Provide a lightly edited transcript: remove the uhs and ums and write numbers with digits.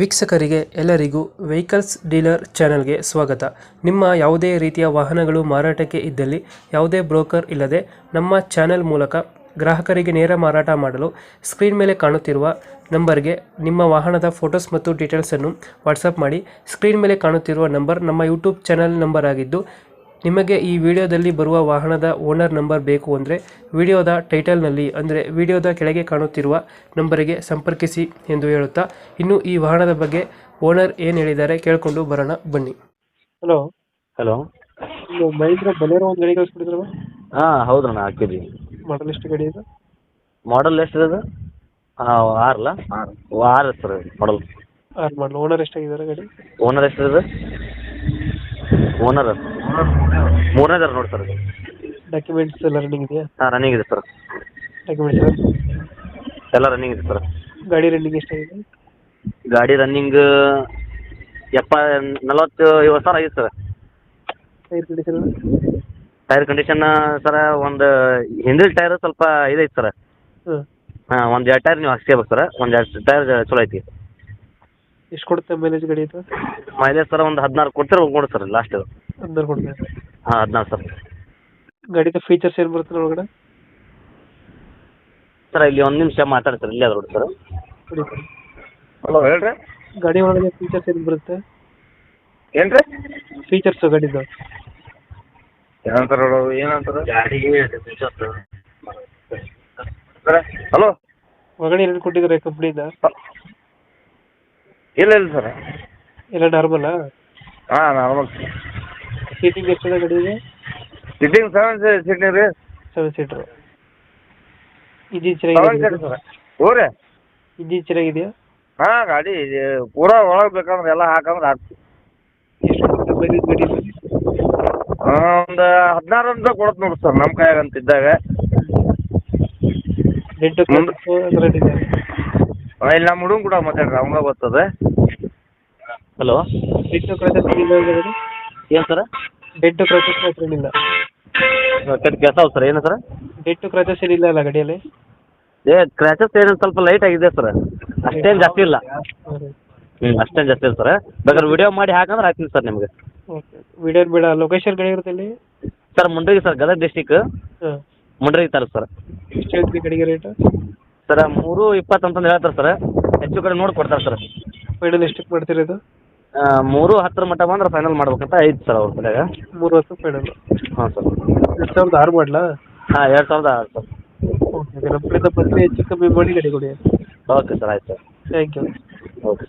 ವೀಕ್ಷಕರಿಗೆ ಎಲ್ಲರಿಗೂ vehicles dealer ಚಾನೆಲ್ಗೆ ಸ್ವಾಗತ. ನಿಮ್ಮ ಯಾವುದೇ ರೀತಿಯ ವಾಹನಗಳು ಮಾರಾಟಕ್ಕೆ ಇದ್ದಲ್ಲಿ ಯಾವುದೇ ಬ್ರೋಕರ್ ಇಲ್ಲದೆ ನಮ್ಮ ಚಾನೆಲ್ ಮೂಲಕ ಗ್ರಾಹಕರಿಗೆ ನೇರ ಮಾರಾಟ ಮಾಡಲು ಸ್ಕ್ರೀನ್ ಮೇಲೆ ಕಾಣುತ್ತಿರುವ ನಂಬರ್ಗೆ ನಿಮ್ಮ ವಾಹನದ ಫೋಟೋಸ್ ಮತ್ತು ಡೀಟೇಲ್ಸನ್ನು ವಾಟ್ಸಪ್ ಮಾಡಿ. ಸ್ಕ್ರೀನ್ ಮೇಲೆ ಕಾಣುತ್ತಿರುವ ನಂಬರ್ ನಮ್ಮ ಯೂಟ್ಯೂಬ್ ಚಾನೆಲ್ ನಂಬರ್ ಆಗಿದ್ದು, ನಿಮಗೆ ಈ ವಿಡಿಯೋದಲ್ಲಿ ಬರುವ ವಾಹನದ ಓನರ್ ನಂಬರ್ ಬೇಕು ಅಂದರೆ ವಿಡಿಯೋದ ಟೈಟಲ್ನಲ್ಲಿ ಅಂದರೆ ವಿಡಿಯೋದ ಕೆಳಗೆ ಕಾಣುತ್ತಿರುವ ನಂಬರಿಗೆ ಸಂಪರ್ಕಿಸಿ ಎಂದು ಹೇಳುತ್ತಾ, ಇನ್ನು ಈ ವಾಹನದ ಬಗ್ಗೆ ಓನರ್ ಏನು ಹೇಳಿದ್ದಾರೆ ಕೇಳಿಕೊಂಡು ಬರೋಣ ಬನ್ನಿ. Hello hello. ಮಹೇಂದ್ರ ಬಲೇರೋ ಒಂದು ಗಾಡಿ ಕಳಿಸ್ಬಿಟ್ಟಿದ್ರಲ್ಲ, ಹಾಂ ಹೌದಣ್ಣ, ಹಾಕಿದ್ವಿ. ಮಾಡಲ್ ಎಷ್ಟು ಗಾಡಿ ಇದೆ? ಮಾಡಲ್ ಎಷ್ಟಿದೆ? ಆರಲ್ಲ, ಆರು ಸರ್ ಮಾಡಲ್. ಆರು ಮಾಡಲ್. ಓನರ್ ಎಷ್ಟಾಗಿದ್ದಾರೆ ಗಾಡಿ? ಓನರ್ ಎಷ್ಟಿದೆ? ಓನರ್ ಮೂರನೇದಾರ ನೋಡಿ ಸರ್. ಡಾಕ್ಯುಮೆಂಟ್ಸ್ ಎಲ್ಲ ರನ್ನಿಂಗ್ ಇದೆಯಾ? ಹಾಂ ರನ್ನಿಂಗ್ ಇದೆ ಸರ್. ಡಾಕ್ಯುಮೆಂಟ್ಸ್ ಎಲ್ಲ ರನ್ನಿಂಗ್ ಇದೆ ಸರ್. ಗಾಡಿ ರನ್ನಿಂಗ್ ಎಷ್ಟಾಗಿದೆ? ಗಾಡಿ ರನ್ನಿಂಗ್ 47 ಸಾವಿರ ಆಗಿದೆ sir. Tyre condition? Tyre condition sir ಒಂದು ಹಿಂದಿನ ಟೈರ್ ಸ್ವಲ್ಪ ಇದೈತೆ ಸರ್. ಹಾಂ, ಒಂದು 2 ಟೈರ್ ನೀವು ಹಾಕ್ಸ್ಕೋಬೇಕು ಸರ್. ಒಂದು 2 ಟೈರ್ ಚಲೋ ಐತಿ. ಎಷ್ಟು ಕೊಡುತ್ತೆ ಮೈಲೇಜ್ ಗಾಡಿ ಇದು? ಮೈಲೇಜ್ ಸರ್ ಒಂದು 16 ಕೊಡ್ತೀರ ನೋಡಿ ಸರ್ ಲಾಸ್ಟ್. 16 ಕೊಡುತ್ತೆ? ಹಾಂ 16 ಸರ್. ಗಾಡಿದ ಫೀಚರ್ಸ್ ಏನು ಬರುತ್ತೆ ಒಳಗಡೆ? ಸರ್ ಇಲ್ಲಿ ಒಂದು ನಿಮಿಷ ಮಾತಾಡಿ ಸರ್, ಇಲ್ಲೇ ಅದ ನೋಡಿ ಸರ್. ಹಲೋ ಹೇಳ್ರಿ. ಗಾಡಿ ಒಳಗೆ ಫೀಚರ್ಸ್ ಏನು ಬರುತ್ತೆ? ಏನು ರೀ ಫೀಚರ್ಸು ಗಾಡಿದು? ಏನಂತಾರೆ ಏನಂತಾರೆ ಗಾಡಿಗೆ ಹಲೋ ಒಳಗಡೆ ಏನೇನು ಕೊಟ್ಟಿದ್ದಾರೆ ಕಂಪ್ನಿಯಿಂದ? ಇಲ್ಲ ಇಲ್ಲ ಸರ್, ಎಲ್ಲ ನಾರ್ಮಲಾ? ಹಾಂ ನಾರ್ಮಲ್. ಸೀಟಿಂಗ್ ಎಷ್ಟಿದೆ ಗಾಡಿಗೆ? ಸಿಟ್ಟಿಂಗ್ 7 ಸೀಟಿಂಗ್ ರೀ. 7 ಸೀಟ್ರು. ಇಂಜಿನ್ ಚೆನ್ನಾಗಿದೆ ಸರ್. ಹ್ಞೂ ರೀ. ಇಂಜಿನ್ ಚೆನ್ನಾಗಿದೆಯಾ? ಹಾಂ, ಗಾಡಿ ಪೂರಾ ಒಳಗೆ ಬೇಕಂದ್ರೆ ಎಲ್ಲ ಹಾಕಂದ್ರೆ ಆಗ್ತದೆ. ಎಷ್ಟು ಮೈಲೇಜ್ ಗಾಡಿ? ಒಂದು 16 ಅಂತ ಕೊಡುತ್ತೆ ನೋಡಿ ಸರ್ ನಮ್ಮ ಕೈಯಾಗ ಅಂತಿದ್ದಾಗ. ಡೆಂಟು ಅದರಲ್ಲಿದೆ? ಇಲ್ಲಿ ನಮ್ಮ ಹುಡುಗ ಕೂಡ ಮಾತಾಡ್ರಿ, ಅವಂಗ ಗೊತ್ತದೆ. ಹಲೋ. ಡೆಂಟು ಕ್ರಾಚಸ್ ಏನಿಲ್ಲ ಗಾಡಿ? ಏನು ಸರ್? ಡೆಂಟು ಕ್ರಾಚಸ್ ಮಾತ್ರ ಏನಿಲ್ಲ? ಕೆಲಸ ಸರ್. ಏನು ಸರ್? ಡೆಂಟು ಕ್ರಾಚಸ್ ಏನಿಲ್ಲ ಅಲ್ಲ ಗಾಡಿಯಲ್ಲಿ? ಕ್ರ್ಯಾಚಸ್ ಏನು ಸ್ವಲ್ಪ ಲೈಟ್ ಆಗಿದೆ ಸರ್, ಅಷ್ಟೇನು ಜಾಸ್ತಿ ಇಲ್ಲ. ಅಷ್ಟೇನು ಜಾಸ್ತಿ ಇಲ್ಲ ಸರ್. ಬೇಕಾದ್ರೆ ವಿಡಿಯೋ ಮಾಡಿ ಹಾಕಂದ್ರೆ ಹಾಕ್ತೀನಿ ಸರ್ ನಿಮಗೆ. ಓಕೆ, ವಿಡಿಯೋ ಬೇಡ. ಲೊಕೇಶನ್ ಗಾಡಿ ಇರುತ್ತೆ ಅಲ್ಲಿ sir? Mundargi sir, Gadag district Mundargi taluk sir. ಎಷ್ಟು ಹೇಳ್ತೀವಿ ಗಾಡಿಗೆ ರೇಟು? ಸರ್ 320 ಅಂತಂದು ಹೇಳ್ತಾರೆ ಸರ್, ಹೆಚ್ಚು ಕಡೆ ನೋಡಿ ಕೊಡ್ತಾರೆ ಸರ್. ಫೈನಲ್ ಎಷ್ಟಕ್ಕೆ ಮಾಡ್ತೀರಿ ಇದು? 310 ಮಟ್ಟ ಬಂದ್ರೆ ಫೈನಲ್ ಮಾಡ್ಬೇಕಂತ ಐತೆ ಸರ್ ಅವ್ರ ಕಡೆಯಾಗ. 310 ಫೈನಲ್? ಹಾಂ ಸರ್. 2006 ಮಾಡಲಾ? ಹಾಂ 2006 ಸರ್. ಓಕೆ, ನಮ್ಮ ಕಡೆಯಿಂದ ಬಂದರೆ ಹೆಚ್ಚು ಕಮ್ಮಿ ಮಾಡಿ ಗಾಡಿ ಕೊಡಿ. ಓಕೆ ಸರ್, ಆಯ್ತು ಸರ್. Thank you. ಓಕೆ.